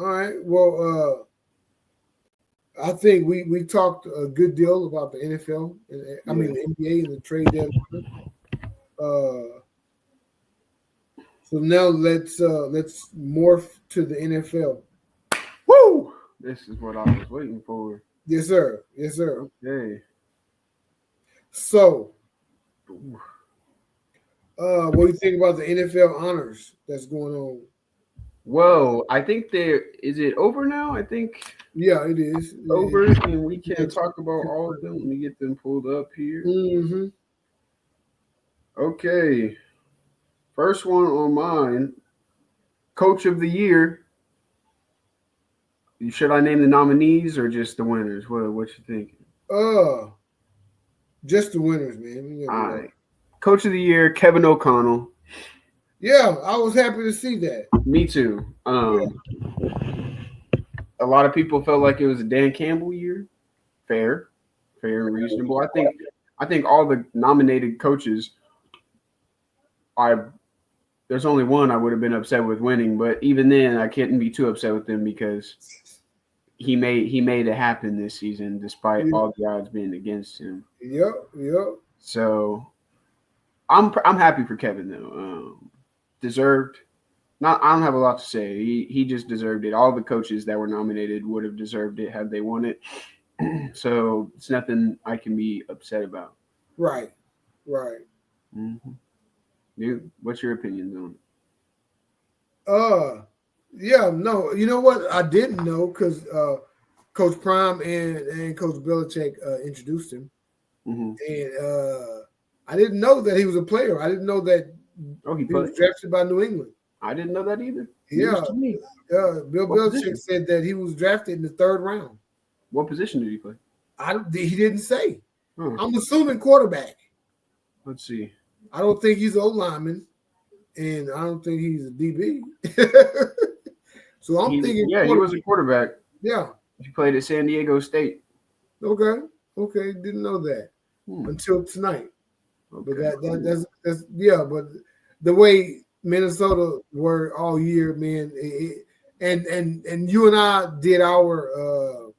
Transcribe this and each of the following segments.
All right. Well, I think we talked a good deal about the NFL. I mean the NBA and the trade deadline. Uh, so now let's morph to the NFL. Woo! This is what I was waiting for. Yes, sir. Yes, sir. Okay. So, what do you think about the NFL honors that's going on? Well, I think is it over now? I think Yeah, it is. over, and we can It's- talk about all of them. Let me get them pulled up here. Mm-hmm. Okay. First one on mine, Coach of the Year. Should I name the nominees or just the winners? What you think? Just the winners, man. All right. Coach of the Year, Kevin O'Connell. Yeah, I was happy to see that. Me too. A lot of people felt like it was a Dan Campbell year. Fair and reasonable. I think all the nominated coaches, there's only one I would have been upset with winning, but even then I couldn't be too upset with him because he made it happen this season despite all the odds being against him. Yep. So I'm happy for Kevin though. Deserved. I don't have a lot to say. He just deserved it. All the coaches that were nominated would have deserved it had they won it. So it's nothing I can be upset about. Right. Mm-hmm. Dude, what's your opinion on it? Yeah, no. You know what? I didn't know because Coach Prime and Coach Belichick introduced him, and I didn't know that he was a player. I didn't know that he was drafted by New England. I didn't know that either. Yeah, Bill Belichick said that he was drafted in the 3rd round. What position did he play? He didn't say. I'm assuming quarterback. Let's see. I don't think he's an O-lineman, and I don't think he's a DB. So I'm thinking. Yeah, he was a quarterback. Yeah. He played at San Diego State. Okay. Didn't know that until tonight. Okay. But that's but the way Minnesota were all year, man, and you and I did our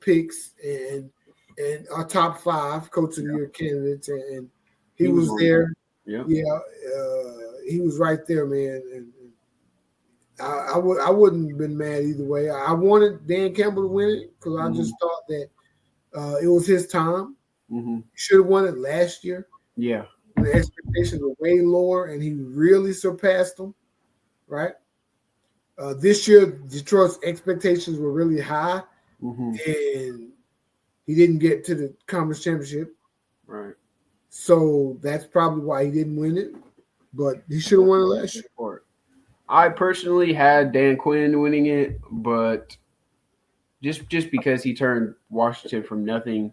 picks and our top 5 coach of the year candidates, and he was there. Yeah. He was right there, man. And I wouldn't have been mad either way. I wanted Dan Campbell to win it because I just thought that it was his time. Mm-hmm. He should have won it last year. Yeah. The expectations were way lower, and he really surpassed them. Right. This year, Detroit's expectations were really high, and he didn't get to the conference championship. Right. So that's probably why he didn't win it, but he should have won it last year. I personally had Dan Quinn winning it, but just because he turned Washington from nothing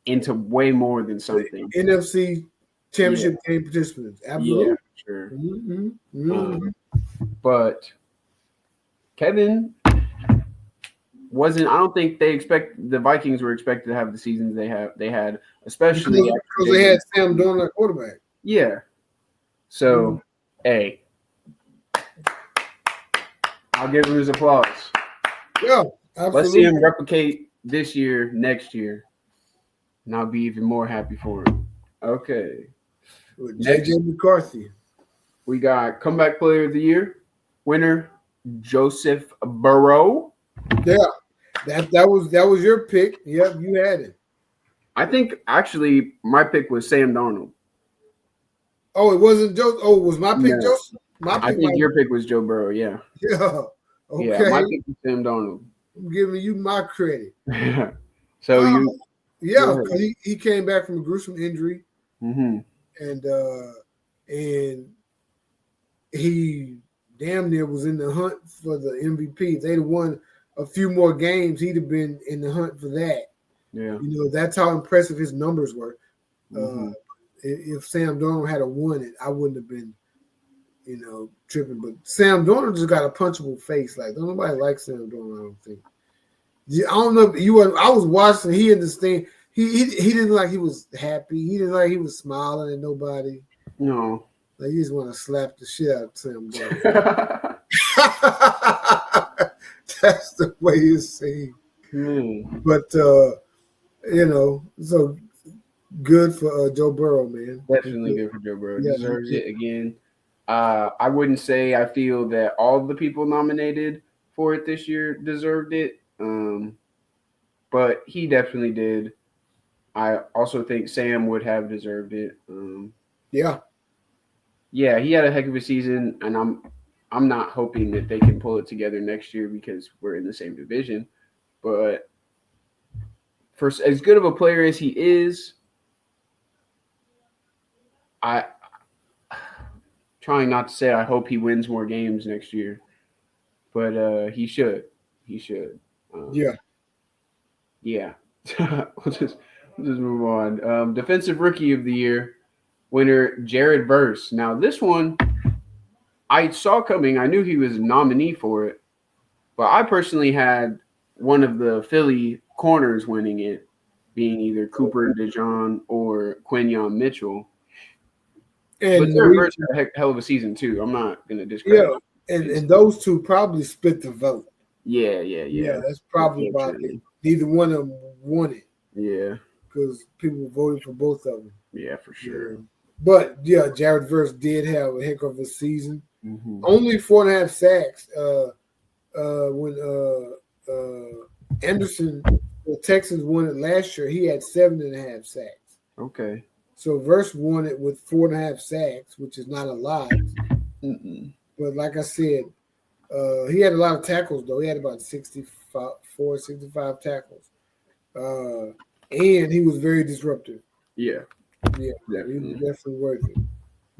into way more than something. NFC championship game participants. Absolutely. Yeah, sure. But Kevin wasn't. I don't think the Vikings were expected to have the seasons they had, especially because they had Sam Darnold at quarterback. Yeah. So, hey, I'll give him his applause. Yeah, absolutely. Let's see him replicate this year, next year, and I'll be even more happy for him. Okay. With JJ McCarthy. We got comeback player of the year winner Joseph Burrow. Yeah, that was your pick. Yep, you had it. I think actually my pick was Sam Darnold. Oh, it wasn't Joe. Oh, it was my pick, Joseph? I think your pick was Joe Burrow, yeah. Yeah. Okay. Yeah, my pick was Sam Darnold. I'm giving you my credit. So because he came back from a gruesome injury. Mm-hmm. And he damn near was in the hunt for the MVP. If they'd have won a few more games, he'd have been in the hunt for that. Yeah. That's how impressive his numbers were. Mm-hmm. If Sam Darnold had won it, I wouldn't have been, tripping. But Sam Darnold just got a punchable face. Like, don't nobody like Sam Darnold, I don't think. I don't know if you were. I was watching. He understand. He didn't like he was happy. He didn't like he was smiling at nobody. No. Like, you just want to slap the shit out of Sam Darnold. That's the way it seems. But so good for Joe Burrow, man. Definitely good for Joe Burrow. Yeah, Deserves it again. I wouldn't say I feel that all of the people nominated for it this year deserved it, but he definitely did. I also think Sam would have deserved it. Yeah. Yeah, he had a heck of a season, and I'm not hoping that they can pull it together next year because we're in the same division. But for as good of a player as he is, I trying not to say I hope he wins more games next year, but he should. He should. Yeah. Yeah. we'll just move on. Defensive Rookie of the Year winner Jared Verse. Now this one I saw coming. I knew he was a nominee for it, but I personally had one of the Philly corners winning it, being either Cooper DeJean or Quinyon Mitchell. But And Jared Verse had a hell of a season too. I'm not gonna discredit. Yeah, and those two probably split the vote. Yeah. Yeah, that's probably why neither one of them won it. Yeah, because people voted for both of them. Yeah, for sure. Yeah. But yeah, Jared Verse did have a heck of a season. Mm-hmm. Only 4.5 sacks. When Anderson, the Texans won it last year, he had 7.5 sacks. Okay. So Verse won it with 4.5 sacks, which is not a lot. Mm-mm. But like I said, he had a lot of tackles, though. He had about 65 tackles. And he was very disruptive. Yeah. Yeah, definitely. He was definitely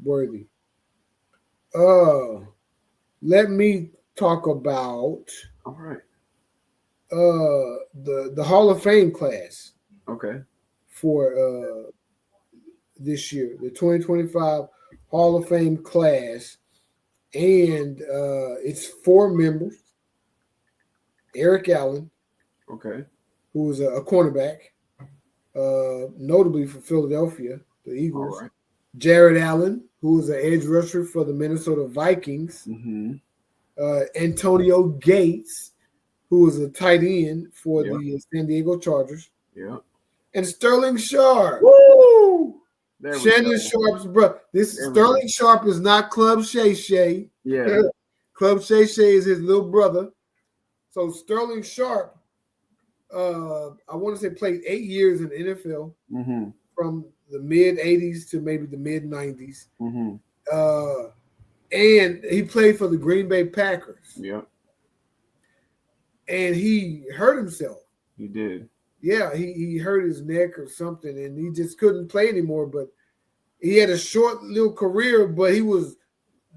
worthy. Let me talk about All right. the Hall of Fame class. Okay. For this year, the 2025 Hall of Fame class, and it's 4 members. Eric Allen, okay, who was a cornerback, notably for Philadelphia, the Eagles. All right. Jared Allen, who was an edge rusher for the Minnesota Vikings. Mm-hmm. Antonio Gates, who was a tight end for the San Diego Chargers. Yeah. And Sterling Sharp. Woo! Shannon Sharp's brother. Sterling Sharp is not Club Shay Shay. Yeah. Club Shay Shay is his little brother. So Sterling Sharp, I want to say played 8 years in the NFL from the mid 80s to maybe the mid 90s. And he played for the Green Bay Packers. Yeah. And he hurt himself. He did. Yeah, he hurt his neck or something, and he just couldn't play anymore. But he had a short little career, but he was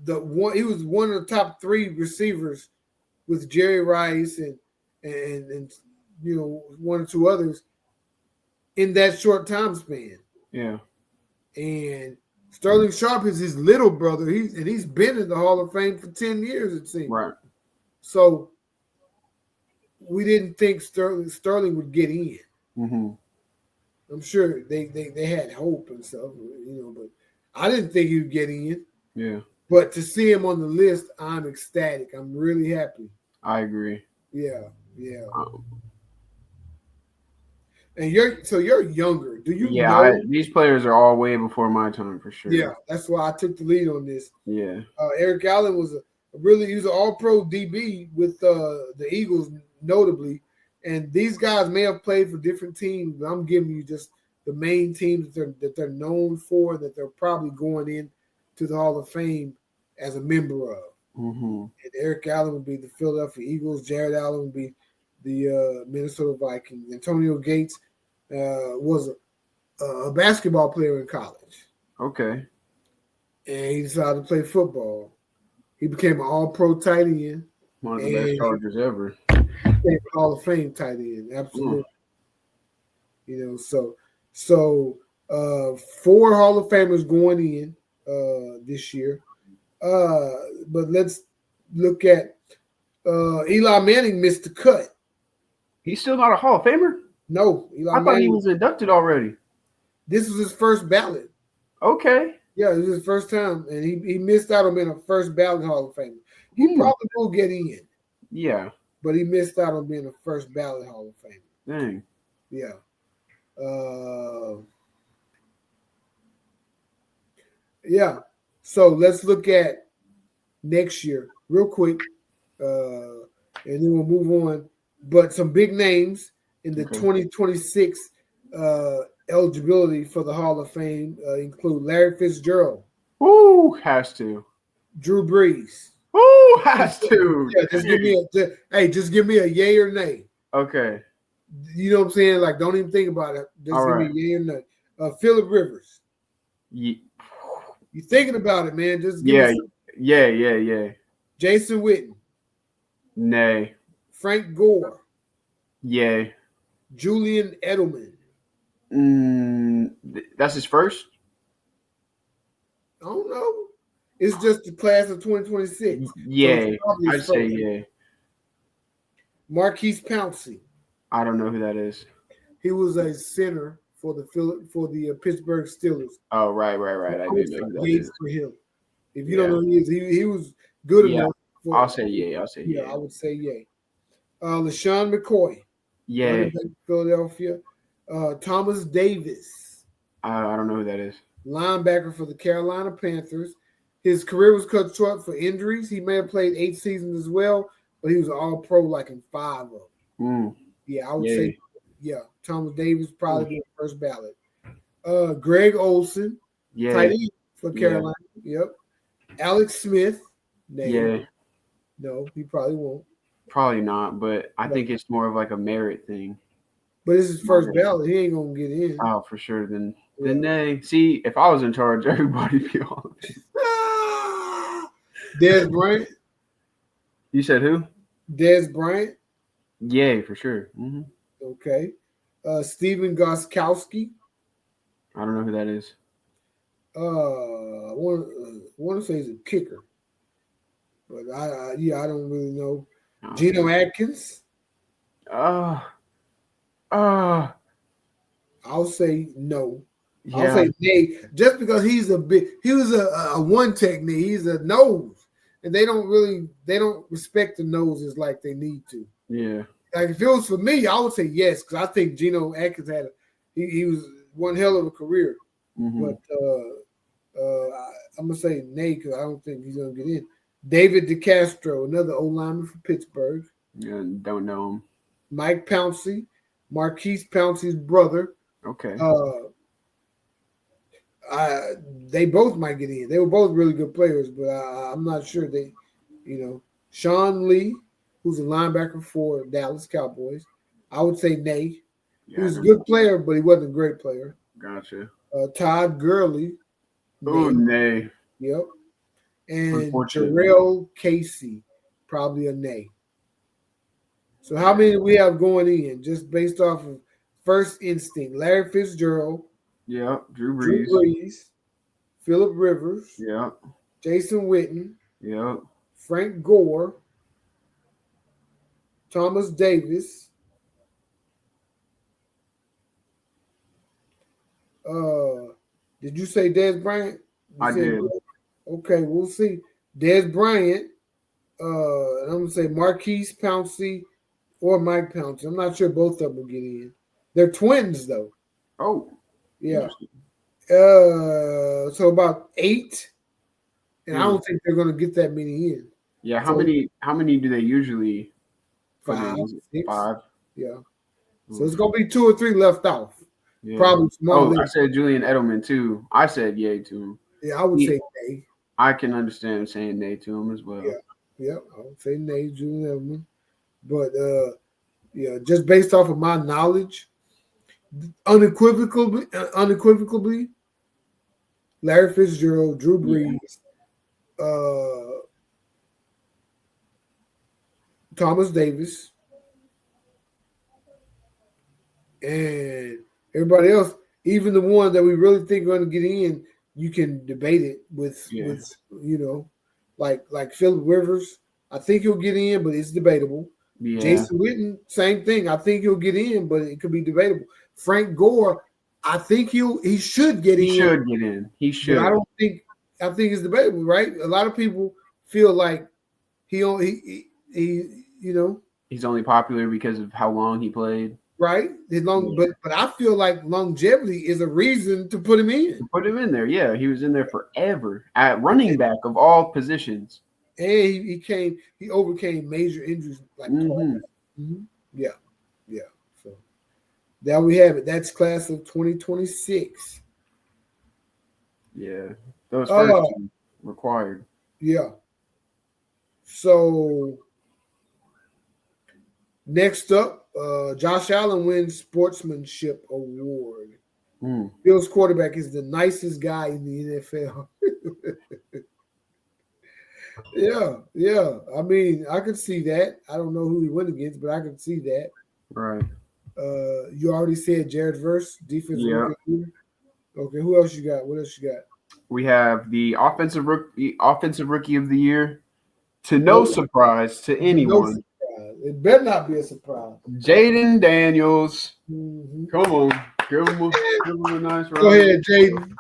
one of the top 3 receivers with Jerry Rice and you know 1 or 2 others in that short time span. Yeah. And Sterling Sharp is his little brother. He's been in the Hall of Fame for 10 years, it seems. Right. So we didn't think Sterling would get in. I'm sure they had hope and stuff, you know, but I didn't think he would get in. Yeah. But to see him on the list, I'm ecstatic. I'm really happy. I agree. Yeah. And you're younger. Do you know? These players are all way before my time for sure. Yeah, that's why I took the lead on this. Yeah. Eric Allen was he was an all-pro DB with the Eagles, notably. And these guys may have played for different teams, but I'm giving you just the main teams that they're known for, that they're probably going in to the Hall of Fame as a member of. And Eric Allen would be the Philadelphia Eagles. Jared Allen would be the Minnesota Vikings. Antonio Gates was a basketball player in college. Okay. And he decided to play football. He became an all-pro tight end. One of the best Chargers ever. Hall of Fame tight end, absolutely. You know, so 4 Hall of Famers going in this year. But let's look at Eli Manning missed the cut. He's still not a Hall of Famer? No, I thought he was inducted already. This was his first ballot. Okay. Yeah, it was his first time, and he missed out on being a first ballot Hall of Famer. He probably will get in. Yeah. but he missed out on being a first ballot Hall of Famer. Dang. Yeah. Yeah. So let's look at next year real quick, and then we'll move on. But some big names in the 2026 eligibility for the Hall of Fame include Larry Fitzgerald. Woo, has to. Drew Brees. Woo, has to. Yeah, just give me a yay or nay. Okay. You know what I'm saying? Like, don't even think about it. Just give me a yay or nay. Phillip Rivers. Yeah. You thinking about it, man? Just give me Yeah. Jason Witten. Nay. Frank Gore. Yay. Julian Edelman. That's his first? I don't know. It's just the class of 2026. Yay. So I'd say yay. Marquise Pouncey. I don't know who that is. He was a center for the Pittsburgh Steelers. Oh, right. I didn't know who that is. For him. If you don't know who he is, he was good enough. I'll say yay. Yeah, I would say yay. LaShawn McCoy. Yay. Philadelphia. Thomas Davis. I don't know who that is. Linebacker for the Carolina Panthers. His career was cut short for injuries. He may have played 8 seasons as well, but he was all-pro like in 5 of them. Yeah, I would say, Thomas Davis probably be the first ballot. Greg Olsen, tight end for Carolina. Yep. Alex Smith. No, he probably won't. Probably not, but I think it's more of like a merit thing. But it's his first ballot. He ain't gonna get in. Oh, for sure. Then they see if I was in charge, everybody'd be on. Dez Bryant. You said who? Dez Bryant. Yay, for sure. Mm-hmm. Okay. Steven Gostkowski. I don't know who that is. I want to say he's a kicker, but I don't really know. Geno Atkins. I'll say no. Yeah. I'll say nay, just because he was a one technique. He's a nose, and they don't respect the noses like they need to. Yeah. Like if it was for me, I would say yes, because I think Geno Atkins he was one hell of a career. Mm-hmm. But I'm gonna say nay because I don't think he's gonna get in. David DeCastro, another old lineman from Pittsburgh. Yeah, don't know him. Mike Pouncey, Marquise Pouncey's brother. Okay. They both might get in. They were both really good players, but I'm not sure they, Sean Lee, who's a linebacker for Dallas Cowboys. I would say nay. Yeah, he was a good player, but he wasn't a great player. Gotcha. Todd Gurley. Oh, nay. Yep. And Jarrell Casey, probably a nay. So how many do we have going in just based off of first instinct? Larry Fitzgerald. Yeah. Drew Brees. Phillip Rivers. Yeah. Jason Witten. Yeah. Frank Gore. Thomas Davis. Did you say Dez Bryant? I did. Okay, we'll see. Dez Bryant. And I'm gonna say Marquise Pouncey or Mike Pouncey. I'm not sure both of them will get in. They're twins though. Oh. Yeah. So about 8. And I don't think they're gonna get that many in. Yeah, how many do they usually 5, 6? 5. Yeah. So it's gonna be 2 or 3 left off. Yeah. Probably small. I said Julian Edelman too. I said yay to him. Yeah, I would say nay. I can understand saying nay to him as well. Yeah, I would say nay, Julian Edelman. But just based off of my knowledge, unequivocally, Larry Fitzgerald, Drew Brees, Thomas Davis, and everybody else, even the ones that we really think are going to get in, you can debate it with like Phillip Rivers. I think he'll get in, but it's debatable. Yeah. Jason Witten, same thing. I think he'll get in, but it could be debatable. Frank Gore, I think he should get in. He should. But I think it's debatable, right? A lot of people feel like he he's only popular because of how long he played. Right? But I feel like longevity is a reason to put him in. Put him in there. Yeah, he was in there forever at running back of all positions. And he overcame major injuries like twice. Mm-hmm. Yeah. So there we have it. That's class of 2026. Yeah, those first two required. Yeah. So next up, Josh Allen wins Sportsmanship Award. Bills quarterback is the nicest guy in the NFL. Yeah. I mean, I could see that. I don't know who he went against, but I could see that. Right. You already said Jared Verse, defensive Yeah. rookie. Okay, who else you got? What else you got? We have the offensive rookie of the year. To no surprise to anyone. No surprise. It better not be a surprise. Jayden Daniels. Mm-hmm. Come on. Give him a nice round. Go ahead, Jayden.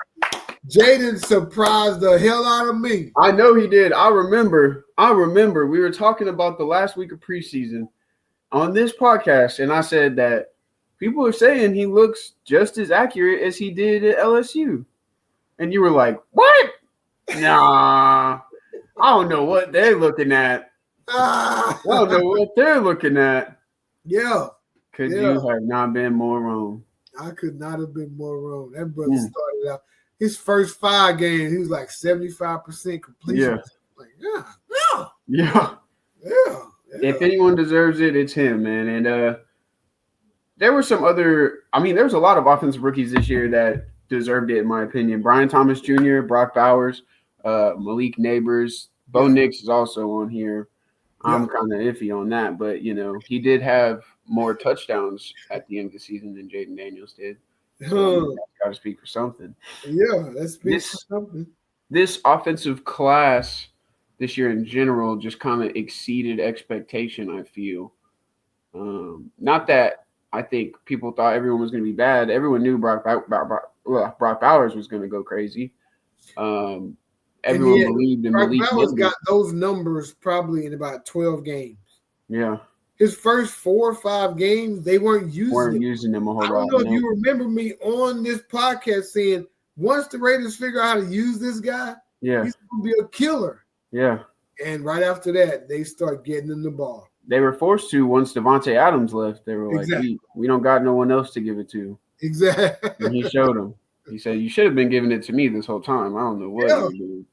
Jayden surprised the hell out of me. I know he did. I remember. We were talking about the last week of preseason on this podcast, and I said that people are saying he looks just as accurate as he did at LSU. And you were like, what? Nah. I don't know what they're looking at. I don't know what they're looking at. Yeah. Could you have not been more wrong? I could not have been more wrong. That brother started out his first 5 games, he was like 75% completion. Yeah. If anyone deserves it, it's him, man. And there were some other – I mean, there was a lot of offensive rookies this year that deserved it, in my opinion. Brian Thomas Jr., Brock Bowers, Malik Neighbors. Bo Nix is also on here. I'm kind of iffy on that, but, he did have more touchdowns at the end of the season than Jayden Daniels did. So got to speak for something. Yeah, that speaks for something. This offensive class this year in general just kind of exceeded expectation, I feel. Not that I think people thought everyone was going to be bad. Everyone knew Brock Bowers was going to go crazy. Everyone believed in Malik. Brock Bowers got those numbers probably in about 12 games. Yeah. His first 4 or 5 games, they weren't using them a whole lot. I don't know if you remember me on this podcast saying, once the Raiders figure out how to use this guy, he's going to be a killer. Yeah. And right after that, they start getting him the ball. They were forced to once Devontae Adams left. They were like, we don't got no one else to give it to. Exactly. And he showed them. He said, you should have been giving it to me this whole time. I don't know what you were doing.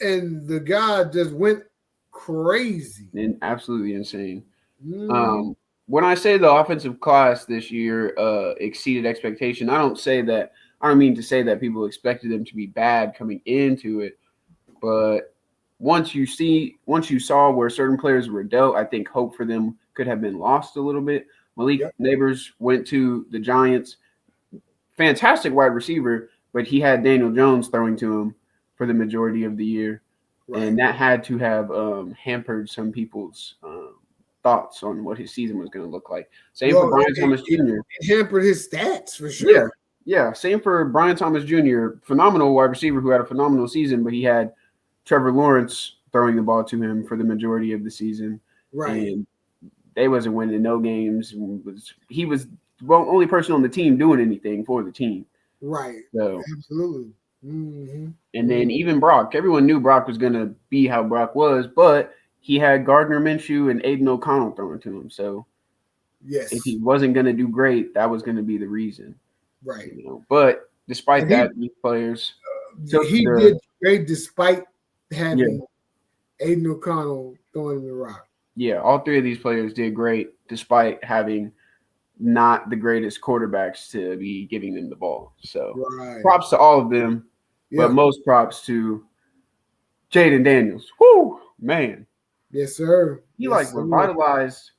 And the guy just went crazy. And absolutely insane. When I say the offensive class this year exceeded expectation, I don't mean to say that people expected them to be bad coming into it, but once you saw where certain players were dealt, I think hope for them could have been lost a little bit. Malik Neighbors went to the Giants, fantastic wide receiver, but he had Daniel Jones throwing to him for the majority of the year, and that had to have hampered some people's thoughts on what his season was going to look like. Same for Brian Thomas Jr. It hampered his stats for sure. Yeah. Same for Brian Thomas Jr., phenomenal wide receiver who had a phenomenal season, but he had Trevor Lawrence throwing the ball to him for the majority of the season. Right. And they wasn't winning no games. He was the only person on the team doing anything for the team. Right. So absolutely. Mm-hmm. And then even Brock, everyone knew Brock was going to be how Brock was, but he had Gardner Minshew and Aiden O'Connell throwing to him. So if he wasn't going to do great, that was going to be the reason. Right. But despite that, these players he did great despite having Aiden O'Connell throwing him the rock. Yeah, all 3 of these players did great despite having not the greatest quarterbacks to be giving them the ball. So props to all of them, but most props to Jayden Daniels. Whoo, man. Yes, sir. He revitalized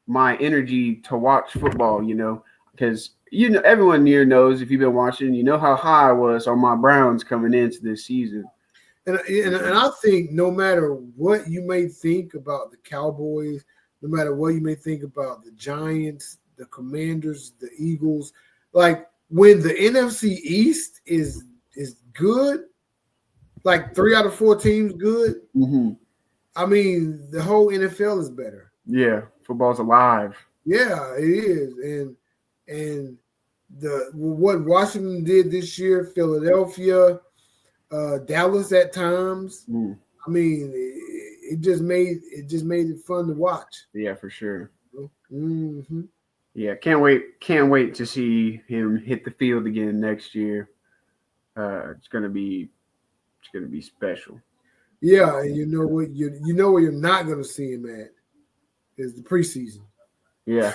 my energy to watch football, because everyone here knows, if you've been watching, how high I was on my Browns coming into this season. And I think no matter what you may think about the Cowboys, no matter what you may think about the Giants, the Commanders, the Eagles, like when the NFC East is good, like 3 out of 4 teams good, I mean, the whole NFL is better. Yeah, Football's alive. Yeah, it is. And what Washington did this year, Philadelphia, Dallas at times. I mean, it just made it fun to watch. Yeah, for sure. Mm-hmm. Yeah, can't wait to see him hit the field again next year. It's gonna be special. Yeah, and you know what where you're not going to see him at is the preseason. Yeah,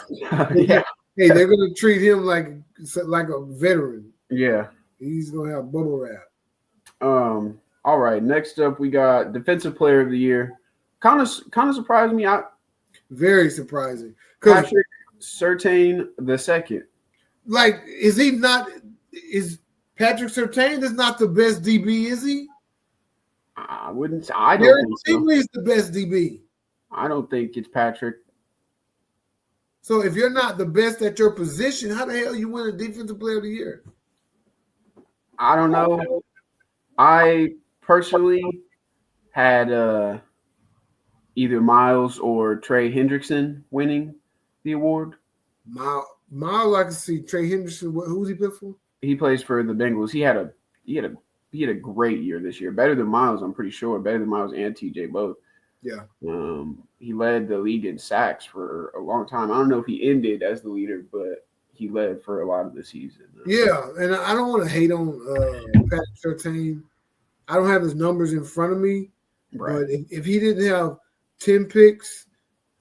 yeah, Hey, they're going to treat him like a veteran. yeah. He's going to have bubble wrap. All right. Next up, we got Defensive Player of the Year. Kind of surprised me. Very surprising. Patrick Surtain the second. Like, is Patrick Surtain is not the best DB, is he? I don't Derek think so. Stingley is the best DB. I don't think it's Patrick. So if you're not the best at your position, how the hell you win a Defensive Player of the Year? I don't know. I personally had either Miles or Trey Hendrickson winning the award. Miles, I can see Trey Henderson. Who's he play for? He plays for the Bengals. He had a great year this year. Better than Miles, I'm pretty sure. Better than Miles and TJ both. Yeah. He led the league in sacks for a long time. I don't know if he ended as the leader, but he led for a lot of the season. Yeah, and I don't want to hate on Patrick Surtain. I don't have his numbers in front of me, right. But if he didn't have 10 picks,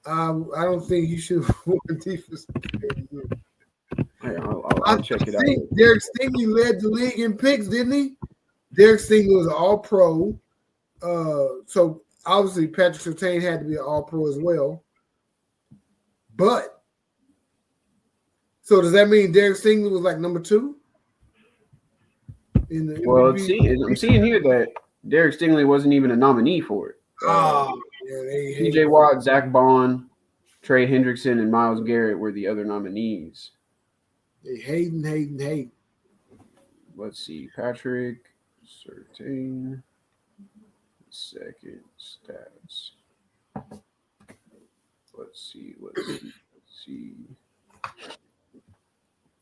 I don't think he should have won defense. Hey, I'll check it out. Derek Stingley led the league in picks, didn't he? Derek Stingley was an All-Pro. So obviously Patrick Surtain had to be an All-Pro as well. But so does that mean Derek Stingley was like number 2? I'm seeing here that Derek Stingley wasn't even a nominee for it. T.J. Watt, Zach Bond, Trey Hendrickson, and Myles Garrett were the other nominees. They hating. Let's see. Patrick Surtain, second stats. Let's see.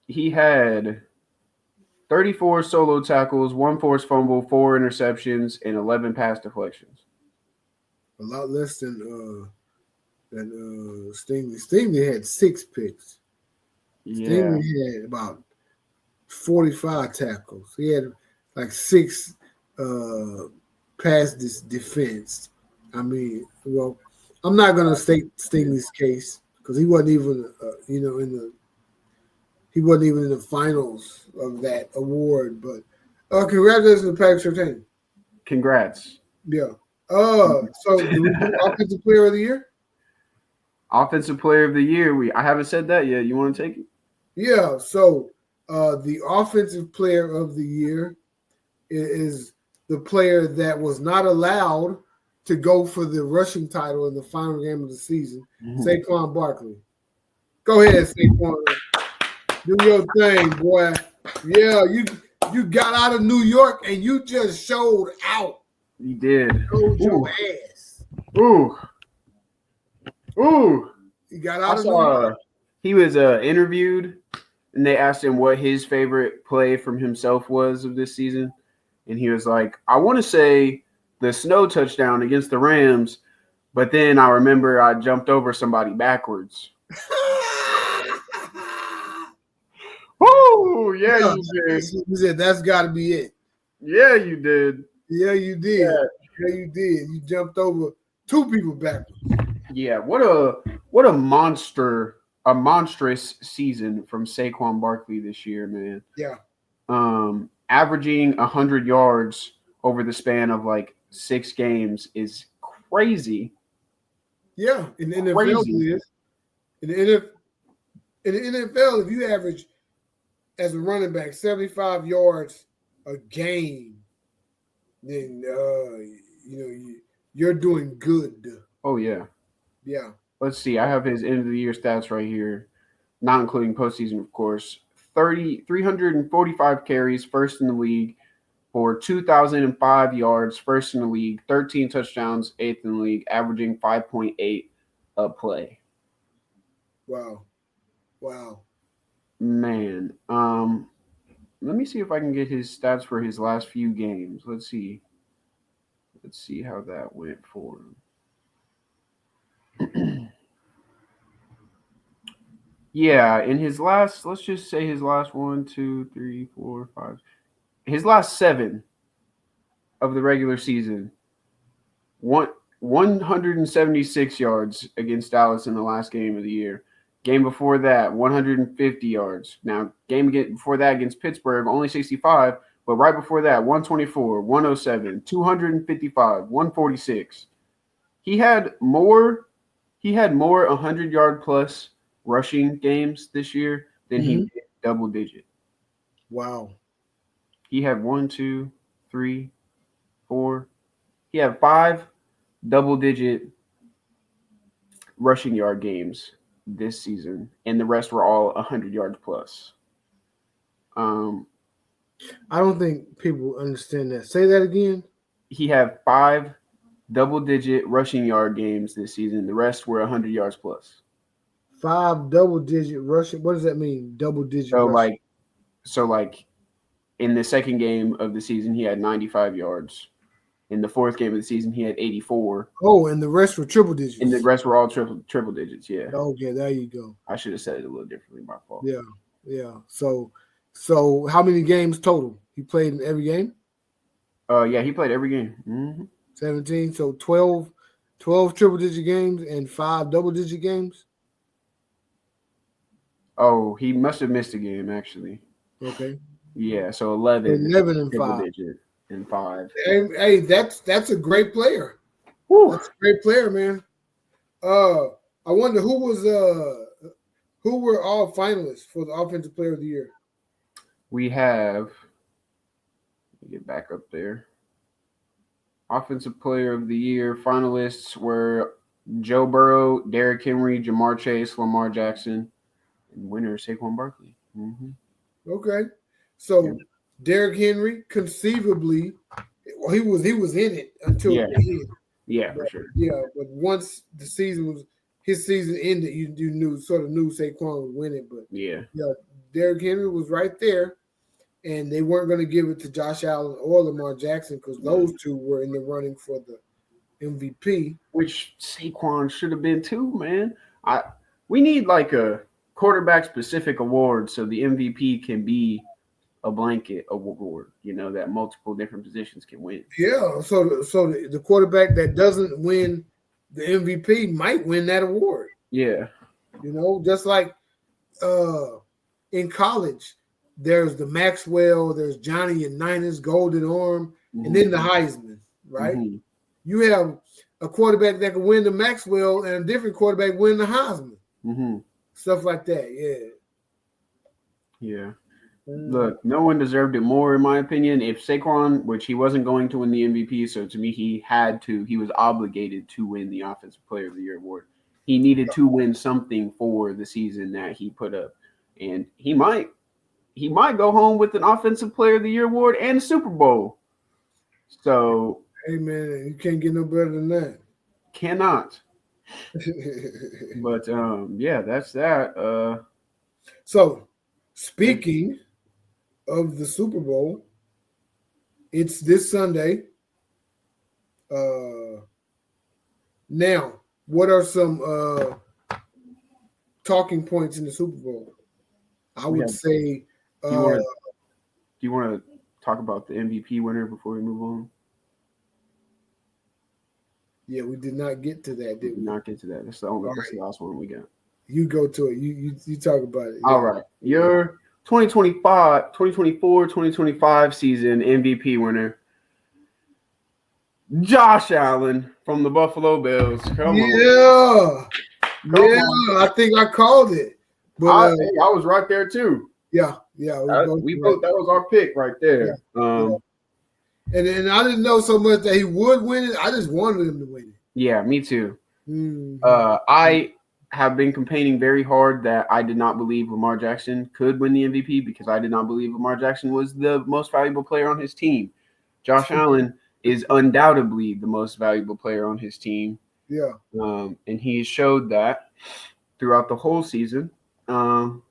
He had 34 solo tackles, 1 forced fumble, 4 interceptions, and 11 pass deflections. A lot less than Stingley. Stingley had 6 picks. Yeah. Stingley had about 45 tackles. He had like 6 pass defense. I mean, well, I'm not gonna state Stingley's case because he wasn't even he wasn't even in the finals of that award. But congratulations to Patrick Surtain. Congrats. Yeah. So do we do Offensive Player of the Year? Offensive Player of the Year. I haven't said that yet. You want to take it? Yeah. So the Offensive Player of the Year is the player that was not allowed to go for the rushing title in the final game of the season, Saquon Barkley. Go ahead, Saquon. Do your thing, boy. Yeah, you got out of New York and you just showed out. You did. Showed your ass. Ooh. He got out of New York. He was interviewed, and they asked him what his favorite play from himself was of this season. And he was like, I want to say the snow touchdown against the Rams, but then I remember I jumped over somebody backwards. Oh, yeah, you did. You said that's got to be it. Yeah, you did. Yeah, you did. Yeah, you did. You jumped over 2 people backwards. Yeah, what a monstrous season from Saquon Barkley this year, man. Yeah. Averaging 100 yards over the span of like 6 games is crazy. Yeah, in the NFL it is. In the NFL, if you average as a running back 75 yards a game, then you're doing good. Oh yeah. Yeah. Let's see. I have his end of the year stats right here, not including postseason, of course. 345 carries, first in the league, for 2,005 yards, first in the league, 13 touchdowns, 8th in the league, averaging 5.8 a play. Wow. Man. Let me see if I can get his stats for his last few games. Let's see. Let's see how that went for him. Yeah, in his last, let's just say his last 1, 2, 3, 4, 5, his last 7 of the regular season, one 176 yards against Dallas in the last game of the year. Game before that, 150 yards. Now, before that against Pittsburgh, only 65, but right before that, 124, 107, 255, 146. He had more 100-yard plus rushing games this year than he did double digit. Wow. He had 1, 2, 3, 4. He had 5 double digit rushing yard games this season, and the rest were all 100 yards plus. I don't think people understand that. Say that again. He had 5 double digit rushing yard games this season. The rest were 100 yards plus. 5 double-digit rushing. What does that mean? Double-digit So rushing. like in the second game of the season, he had 95 yards. In the fourth game of the season, he had 84. Oh, and the rest were triple digits. And the rest were all triple digits. Yeah. Okay, there you go. I should have said it a little differently. My fault. Yeah. So how many games total? He played in every game? Yeah, he played every game. Mm-hmm. 17. So 12 triple-digit games and 5 double-digit games? Oh, he must have missed a game, actually. Okay. Yeah, so 11 and triple 5. digit and 5. Hey, that's a great player. Whew. That's a great player, man. I wonder who were all finalists for the Offensive Player of the Year. We have, let me get back up there. Offensive Player of the Year finalists were Joe Burrow, Derrick Henry, Jamar Chase, Lamar Jackson, and winner Saquon Barkley. Mm-hmm. Okay, so Derrick Henry conceivably, he was in it until the end. Yeah, for sure. Yeah, but once his season ended, you knew Saquon would win it. But yeah, Derrick Henry was right there, and they weren't going to give it to Josh Allen or Lamar Jackson because those two were in the running for the MVP. Which Saquon should have been too, man. We need like a quarterback specific award so the MVP can be a blanket award, that multiple different positions can win. Yeah, so the quarterback that doesn't win the MVP might win that award. Yeah. Just like in college, there's the Maxwell, there's Johnny Unitas Golden Arm, and then the Heisman, right? Mm-hmm. You have a quarterback that can win the Maxwell and a different quarterback win the Heisman. Mm-hmm. Stuff like that, yeah. Yeah. Look, no one deserved it more, in my opinion. If Saquon, which he wasn't going to win the MVP, so to me, he was obligated to win the Offensive Player of the Year award. He needed to win something for the season that he put up. And he might go home with an Offensive Player of the Year award and a Super Bowl. So, hey, man, you can't get no better than that. Cannot. But, yeah, that's that. So, speaking of the Super Bowl, it's this Sunday. Now, what are some talking points in the Super Bowl? I would say. Do you want to talk about the MVP winner before we move on? Yeah, we did not get to that, did we? Not get to that. That's the last one we got. You go to it. You talk about it. Yeah. All right. Your 2024-2025 season MVP winner, Josh Allen from the Buffalo Bills. Come on. I think I called it. But I was right there too. Yeah. That was our pick right there. Yeah. And I didn't know so much that he would win it. I just wanted him to win it. Yeah, me too. Mm-hmm. I have been campaigning very hard that I did not believe Lamar Jackson could win the MVP because I did not believe Lamar Jackson was the most valuable player on his team. Josh Allen is undoubtedly the most valuable player on his team. Yeah. And he showed that. throughout the whole season. And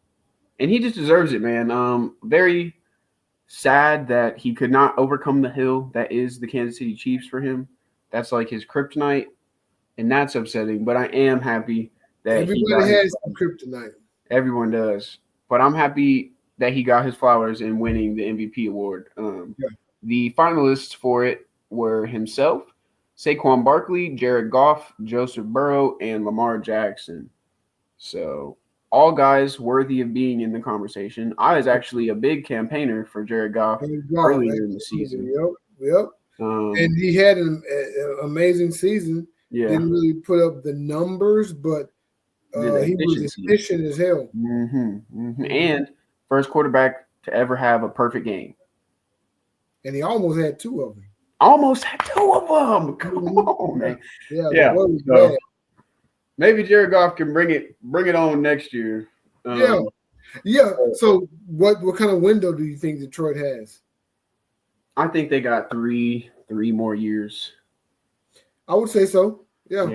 he just deserves it, man. Very sad that he could not overcome the hill that is the Kansas City Chiefs for him. That's like his kryptonite, and that's upsetting. But I am happy that he got Everybody has some kryptonite. Everyone does, but I'm happy that he got his flowers in winning the MVP award. The finalists for it were himself, Saquon Barkley, Jared Goff, Joseph Burrow, and Lamar Jackson. So all guys worthy of being in the conversation. I was actually a big campaigner for Jared Goff earlier in the season. Yep. And he had an amazing season. Yeah. Didn't really put up the numbers, but he was efficient as hell. And first quarterback to ever have a perfect game. And he almost had two of them. Come on, man. Yeah. So, maybe Jared Goff can bring it on next year. Yeah. So what kind of window do you think Detroit has? I think they got three more years. I would say so. Yeah,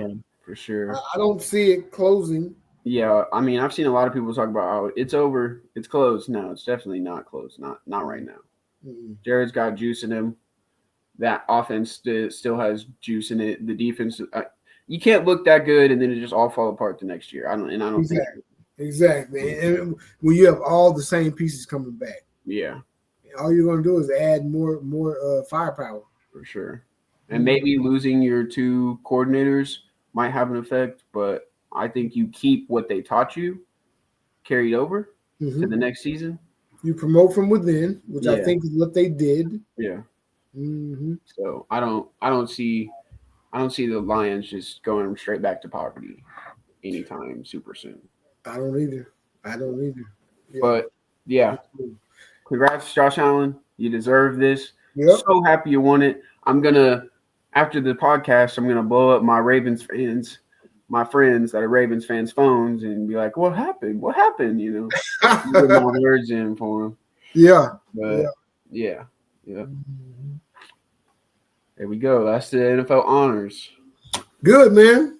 for sure. I don't see it closing. Yeah, I mean, I've seen a lot of people talk about how it's over, it's closed. No, it's definitely not closed. Not right now. Jared's got juice in him. That offense still has juice in it. The defense, you can't look that good and then it just all fall apart the next year. I don't think exactly. And when you have all the same pieces coming back, all you're going to do is add more firepower. For sure. And maybe losing your two coordinators might have an effect, but I think you keep what they taught you carried over to the next season. You promote from within, which I think is what they did. Yeah. So I don't see the Lions just going straight back to poverty anytime super soon. I don't either. Yeah. But congrats, Josh Allen. You deserve this. Yep. So happy you won it. After the podcast, I'm gonna blow up my Ravens fans, my friends that are Ravens fans' phones, and be like, "What happened? What happened?" You know, put my words in for them. Yeah. But yeah. There we go. That's the NFL honors. Good, man.